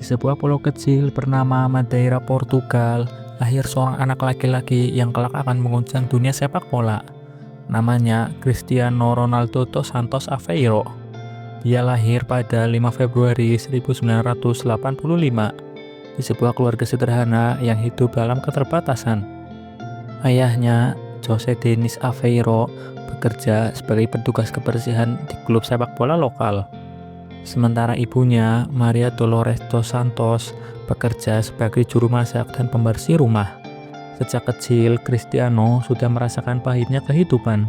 Di sebuah pulau kecil bernama Madeira, Portugal, lahir seorang anak laki-laki yang kelak akan menguncang dunia sepak bola. Namanya Cristiano Ronaldo dos Santos Aveiro. Dia lahir pada 5 Februari 1985 di sebuah keluarga sederhana yang hidup dalam keterbatasan. Ayahnya, José Denis Aveiro, bekerja sebagai petugas kebersihan di klub sepak bola lokal. Sementara ibunya, Maria Dolores dos Santos, bekerja sebagai juru masak dan pembersih rumah. Sejak kecil, Cristiano sudah merasakan pahitnya kehidupan.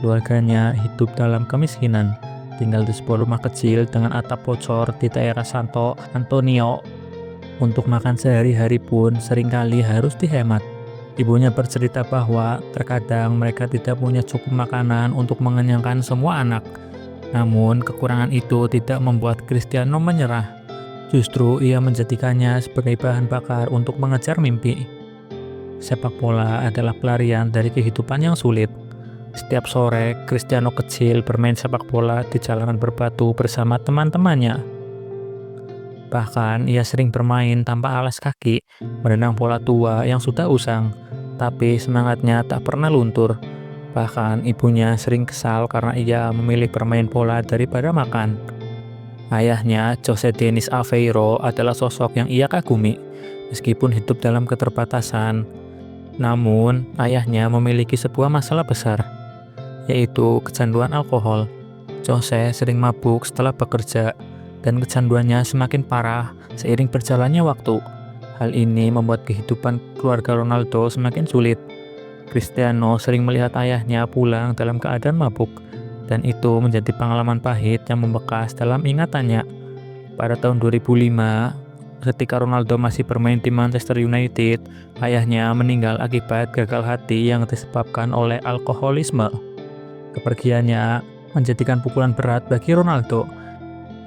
Keluarganya hidup dalam kemiskinan, tinggal di sebuah rumah kecil dengan atap bocor di daerah Santo Antonio. Untuk makan sehari-hari pun seringkali harus dihemat. Ibunya bercerita bahwa terkadang mereka tidak punya cukup makanan untuk mengenyangkan semua anak. Namun, kekurangan itu tidak membuat Cristiano menyerah. Justru ia menjadikannya sebagai bahan bakar untuk mengejar mimpi. Sepak bola adalah pelarian dari kehidupan yang sulit. Setiap sore, Cristiano kecil bermain sepak bola di jalanan berbatu bersama teman-temannya. Bahkan, ia sering bermain tanpa alas kaki, menendang bola tua yang sudah usang. Tapi semangatnya tak pernah luntur. Bahkan ibunya sering kesal karena ia memilih bermain bola daripada makan. Ayahnya, José Denis Aveiro, adalah sosok yang ia kagumi. Meskipun hidup dalam keterbatasan, namun ayahnya memiliki sebuah masalah besar, yaitu kecanduan alkohol. José sering mabuk setelah bekerja, dan kecanduannya semakin parah seiring berjalannya waktu. Hal ini membuat kehidupan keluarga Ronaldo semakin sulit. Cristiano sering melihat ayahnya pulang dalam keadaan mabuk, dan itu menjadi pengalaman pahit yang membekas dalam ingatannya. Pada tahun 2005, ketika Ronaldo masih bermain di Manchester United, ayahnya meninggal akibat gagal hati yang disebabkan oleh alkoholisme. Kepergiannya menjadikan pukulan berat bagi Ronaldo.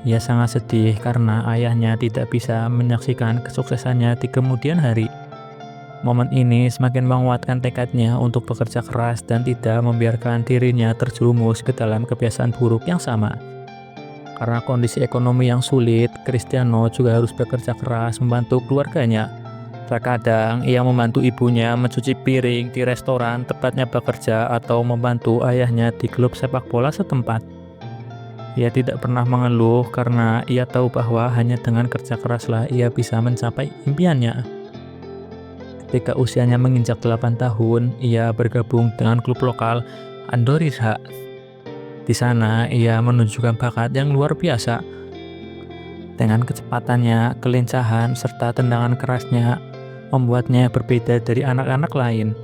Ia sangat sedih karena ayahnya tidak bisa menyaksikan kesuksesannya di kemudian hari. Momen ini semakin menguatkan tekadnya untuk bekerja keras dan tidak membiarkan dirinya terjerumus ke dalam kebiasaan buruk yang sama. Karena kondisi ekonomi yang sulit, Cristiano juga harus bekerja keras membantu keluarganya. Terkadang ia membantu ibunya mencuci piring di restoran tempatnya bekerja atau membantu ayahnya di klub sepak bola setempat. Ia tidak pernah mengeluh karena ia tahu bahwa hanya dengan kerja keraslah ia bisa mencapai impiannya. Ketika usianya menginjak 8 tahun, ia bergabung dengan klub lokal Andorija. Di sana, ia menunjukkan bakat yang luar biasa. Dengan kecepatannya, kelincahan, serta tendangan kerasnya, membuatnya berbeda dari anak-anak lain.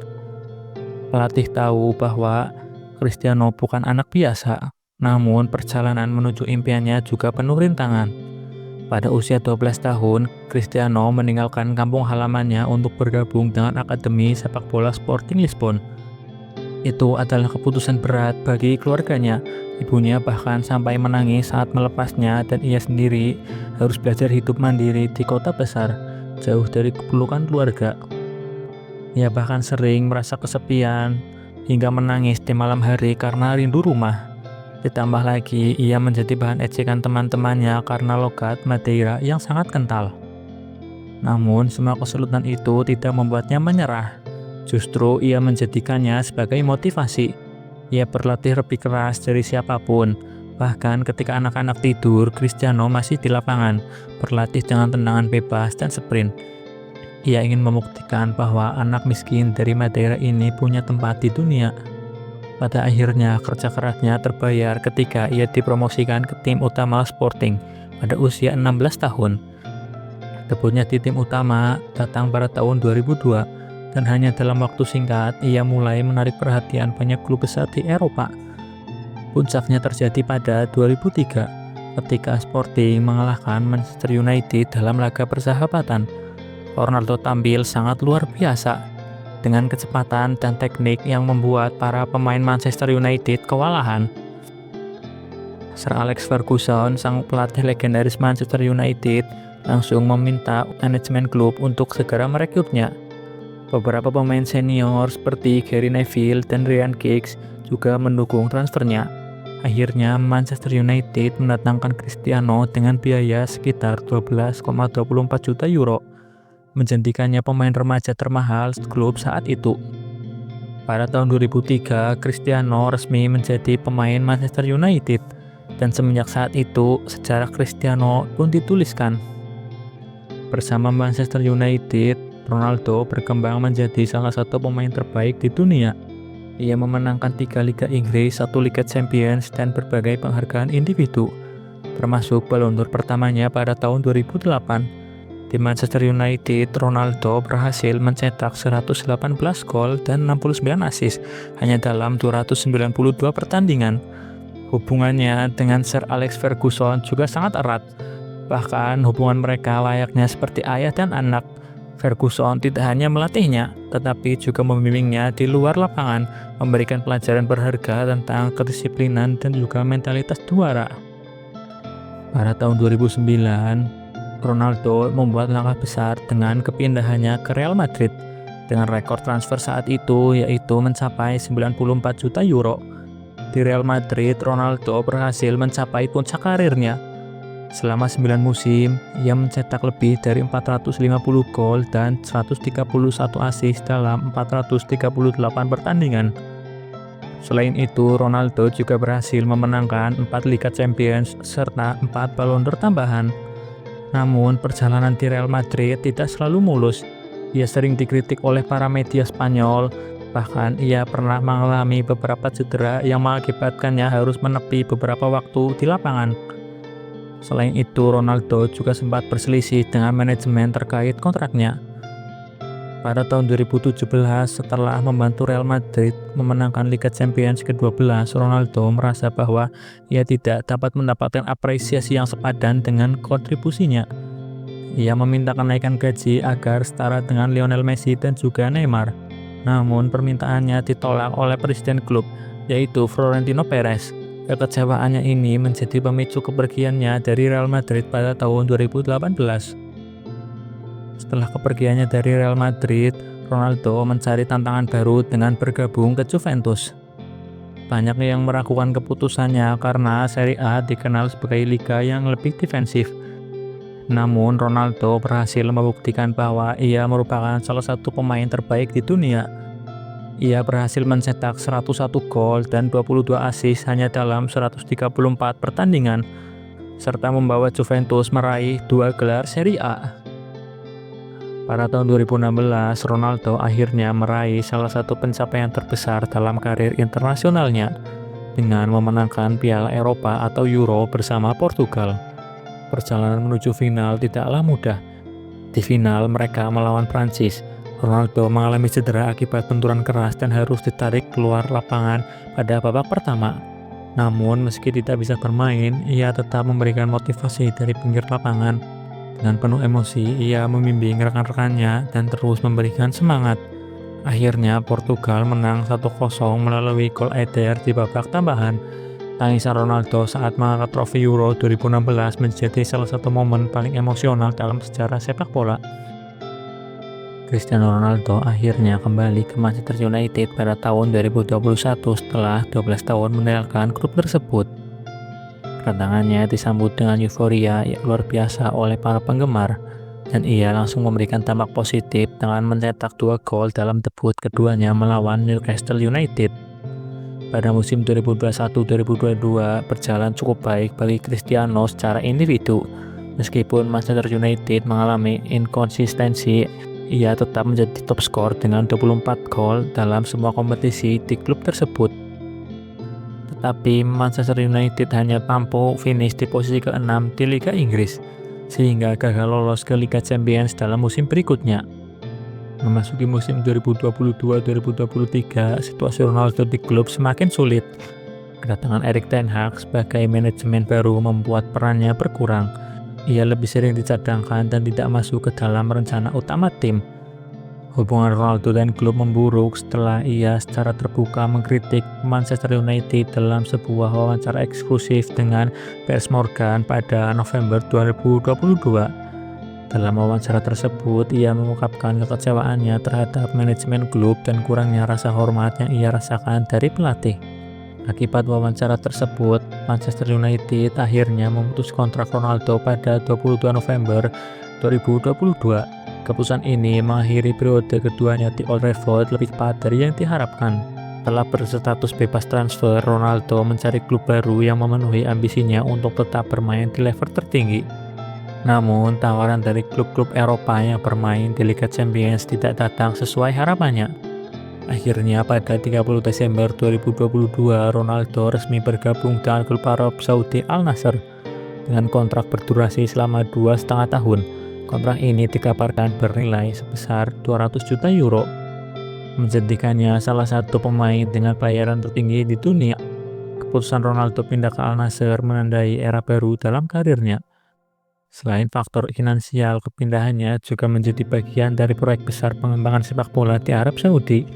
Pelatih tahu bahwa Cristiano bukan anak biasa, namun perjalanan menuju impiannya juga penuh rintangan. Pada usia 12 tahun, Cristiano meninggalkan kampung halamannya untuk bergabung dengan Akademi Sepak Bola Sporting Lisbon. Itu adalah keputusan berat bagi keluarganya. Ibunya bahkan sampai menangis saat melepasnya dan ia sendiri harus belajar hidup mandiri di kota besar, jauh dari pelukan keluarga. Ia bahkan sering merasa kesepian hingga menangis di malam hari karena rindu rumah. Ditambah lagi, ia menjadi bahan ejekan teman-temannya karena logat Madeira yang sangat kental. Namun, semua kesulitan itu tidak membuatnya menyerah. Justru ia menjadikannya sebagai motivasi. Ia berlatih lebih keras dari siapapun. Bahkan ketika anak-anak tidur, Cristiano masih di lapangan, berlatih dengan tendangan bebas dan sprint. Ia ingin membuktikan bahwa anak miskin dari Madeira ini punya tempat di dunia. Pada akhirnya, kerja kerasnya terbayar ketika ia dipromosikan ke tim utama Sporting pada usia 16 tahun. Debutnya di tim utama datang pada tahun 2002, dan hanya dalam waktu singkat, ia mulai menarik perhatian banyak klub besar di Eropa. Puncaknya terjadi pada 2003, ketika Sporting mengalahkan Manchester United dalam laga persahabatan. Ronaldo tampil sangat luar biasa, dengan kecepatan dan teknik yang membuat para pemain Manchester United kewalahan. Sir Alex Ferguson, sang pelatih legendaris Manchester United, langsung meminta manajemen klub untuk segera merekrutnya. Beberapa pemain senior seperti Gary Neville dan Ryan Giggs juga mendukung transfernya. Akhirnya Manchester United mendatangkan Cristiano dengan biaya sekitar 12,24 juta euro, menjadikannya pemain remaja termahal klub saat itu. Pada tahun 2003, Cristiano resmi menjadi pemain Manchester United, dan semenjak saat itu, sejarah Cristiano pun dituliskan. Bersama Manchester United, Ronaldo berkembang menjadi salah satu pemain terbaik di dunia. Ia memenangkan 3 Liga Inggris, 1 Liga Champions, dan berbagai penghargaan individu, termasuk Ballon d'Or pertamanya pada tahun 2008. Di Manchester United, Ronaldo berhasil mencetak 118 gol dan 69 assist hanya dalam 292 pertandingan. Hubungannya dengan Sir Alex Ferguson juga sangat erat. Bahkan hubungan mereka layaknya seperti ayah dan anak. Ferguson tidak hanya melatihnya, tetapi juga membimbingnya di luar lapangan, memberikan pelajaran berharga tentang kedisiplinan dan juga mentalitas juara. Pada tahun 2009, Ronaldo membuat langkah besar dengan kepindahannya ke Real Madrid dengan rekor transfer saat itu yaitu mencapai 94 juta euro. Di Real Madrid, Ronaldo berhasil mencapai puncak karirnya. Selama 9 musim, ia mencetak lebih dari 450 gol dan 131 assist dalam 438 pertandingan. Selain itu, Ronaldo juga berhasil memenangkan 4 Liga Champions serta 4 Ballon d'Or tambahan. Namun, perjalanan di Real Madrid tidak selalu mulus. Ia sering dikritik oleh para media Spanyol, bahkan ia pernah mengalami beberapa cedera yang mengakibatkannya harus menepi beberapa waktu di lapangan. Selain itu, Ronaldo juga sempat berselisih dengan manajemen terkait kontraknya. Pada tahun 2017, setelah membantu Real Madrid memenangkan Liga Champions ke-12, Ronaldo merasa bahwa ia tidak dapat mendapatkan apresiasi yang sepadan dengan kontribusinya. Ia meminta kenaikan gaji agar setara dengan Lionel Messi dan juga Neymar. Namun permintaannya ditolak oleh presiden klub, yaitu Florentino Perez. Kekecewaannya ini menjadi pemicu kepergiannya dari Real Madrid pada tahun 2018. Setelah kepergiannya dari Real Madrid, Ronaldo mencari tantangan baru dengan bergabung ke Juventus. Banyak yang meragukan keputusannya karena Serie A dikenal sebagai liga yang lebih defensif. Namun Ronaldo berhasil membuktikan bahwa ia merupakan salah satu pemain terbaik di dunia. Ia berhasil mencetak 101 gol dan 22 assist hanya dalam 134 pertandingan, serta membawa Juventus meraih 2 gelar Serie A. Pada tahun 2016, Ronaldo akhirnya meraih salah satu pencapaian terbesar dalam karir internasionalnya dengan memenangkan Piala Eropa atau Euro bersama Portugal. Perjalanan menuju final tidaklah mudah. Di final mereka melawan Prancis. Ronaldo mengalami cedera akibat benturan keras dan harus ditarik keluar lapangan pada babak pertama. Namun meski tidak bisa bermain, ia tetap memberikan motivasi dari pinggir lapangan. Dengan penuh emosi, ia membimbing rekan-rekannya dan terus memberikan semangat. Akhirnya Portugal menang 1-0 melalui gol Eder di babak tambahan. Tangisan Ronaldo saat mengangkat trofi Euro 2016 menjadi salah satu momen paling emosional dalam sejarah sepak bola. Cristiano Ronaldo akhirnya kembali ke Manchester United pada tahun 2021 setelah 12 tahun meninggalkan klub tersebut. Kedatangannya disambut dengan euforia yang luar biasa oleh para penggemar, dan ia langsung memberikan dampak positif dengan mencetak 2 gol dalam debut keduanya melawan Newcastle United. Pada musim 2021-2022 berjalan cukup baik bagi Cristiano secara individu. Meskipun Manchester United mengalami inkonsistensi, ia tetap menjadi top skor dengan 24 gol dalam semua kompetisi di klub tersebut. Tetapi Manchester United hanya mampu finish di posisi ke-6 di Liga Inggris, sehingga gagal lolos ke Liga Champions dalam musim berikutnya. Memasuki musim 2022-2023, situasi Ronaldo di klub semakin sulit. Kedatangan Erik ten Hag sebagai manajemen baru membuat perannya berkurang. Ia lebih sering dicadangkan dan tidak masuk ke dalam rencana utama tim. Hubungan Ronaldo dan klub memburuk setelah ia secara terbuka mengkritik Manchester United dalam sebuah wawancara eksklusif dengan Piers Morgan pada November 2022. Dalam wawancara tersebut, ia mengungkapkan kekecewaannya terhadap manajemen klub dan kurangnya rasa hormat yang ia rasakan dari pelatih. Akibat wawancara tersebut, Manchester United akhirnya memutus kontrak Ronaldo pada 22 November 2022. Keputusan ini mengakhiri periode keduanya di Old Trafford lebih cepat dari yang diharapkan. Setelah berstatus bebas transfer, Ronaldo mencari klub baru yang memenuhi ambisinya untuk tetap bermain di level tertinggi. Namun, tawaran dari klub-klub Eropa yang bermain di Liga Champions tidak datang sesuai harapannya. Akhirnya pada 30 Desember 2022, Ronaldo resmi bergabung dengan klub Arab Saudi Al Nassr dengan kontrak berdurasi selama 2,5 tahun. Kontrak ini dikabarkan bernilai sebesar 200 juta euro, menjadikannya salah satu pemain dengan bayaran tertinggi di dunia. Keputusan Ronaldo pindah ke Al Nassr menandai era baru dalam karirnya. Selain faktor finansial, kepindahannya juga menjadi bagian dari proyek besar pengembangan sepak bola di Arab Saudi.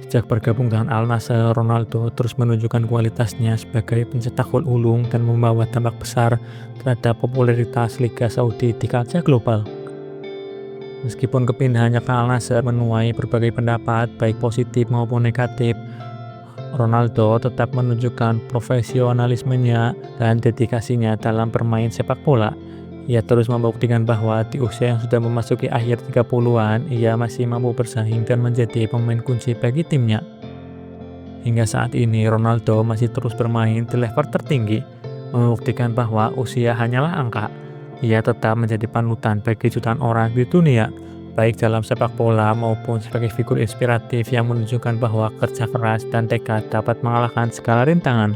Sejak bergabung dengan Al Nassr, Ronaldo terus menunjukkan kualitasnya sebagai pencetak gol ulung dan membawa dampak besar terhadap popularitas Liga Saudi di kancah global. Meskipun kepindahannya ke Al Nassr menuai berbagai pendapat, baik positif maupun negatif, Ronaldo tetap menunjukkan profesionalismenya dan dedikasinya dalam bermain sepak bola. Ia terus membuktikan bahwa di usia yang sudah memasuki akhir 30-an, ia masih mampu bersaing dan menjadi pemain kunci bagi timnya. Hingga saat ini, Ronaldo masih terus bermain di level tertinggi, membuktikan bahwa usia hanyalah angka. Ia tetap menjadi panutan bagi jutaan orang di dunia, baik dalam sepak bola maupun sebagai figur inspiratif yang menunjukkan bahwa kerja keras dan tekad dapat mengalahkan segala rintangan.